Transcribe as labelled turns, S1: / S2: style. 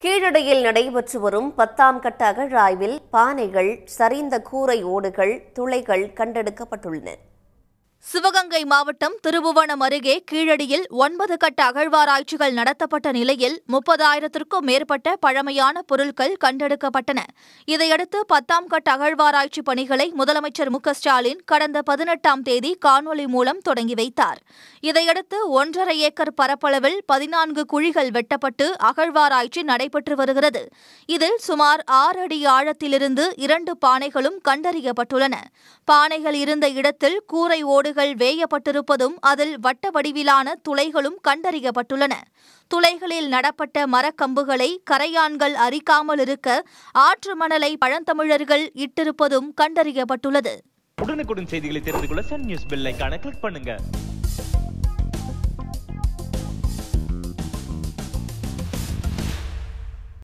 S1: கீழடியில் நடைபெற்று வரும் 10ஆம் கட்ட அகழாய்வில் பானைகள், சரிந்த கூரை ஓடுகள், துளைகள் கண்டெடுக்கப்பட்டுள்ளன.
S2: சிவகங்கை மாவட்டம் திருபுவனம் அருகே கீழடியில் 9 கட்ட அகழ்வாராய்ச்சிகள் நடத்தப்பட்ட நிலையில் 30,000க்கும் மேற்பட்ட பழமையான பொருட்கள் கண்டெடுக்கப்பட்டன. இதையடுத்து 10ஆம் கட்ட அகழ்வாராய்ச்சி பணிகளை முதலமைச்சர் மு.க.ஸ்டாலின் கடந்த 18ஆம் தேதி காணொலி மூலம் தொடங்கி வைத்தார். இதையடுத்து 1.5 ஏக்கர் பரப்பளவில் 14 குழிகள் வெட்டப்பட்டு அகழ்வாராய்ச்சி நடைபெற்று வருகிறது. இதில் சுமார் 6 அடி ஆழத்திலிருந்து 2 பானைகளும் கண்டறியப்பட்டுள்ளன. பானைகள் இருந்த இடத்தில் கூரை ஓடு வேயப்பட்டிருப்பதும் அதில் வட்ட வடிவிலான துளைகளும் கண்டறியப்பட்டுள்ளன. துளைகளில் நடப்பட்ட மரக்கம்புகளை கரையான்கள் அரிக்காமல் இருக்க ஆற்று மணலை பழந்தமிழர்கள் இட்டிருப்பதும் கண்டறியப்பட்டுள்ளது.
S3: உடனுக்குடன் செய்திகளை தெரிந்து கொள்ள சன் நியூஸ் பெல் ஐகானை கிளிக் பண்ணுங்க.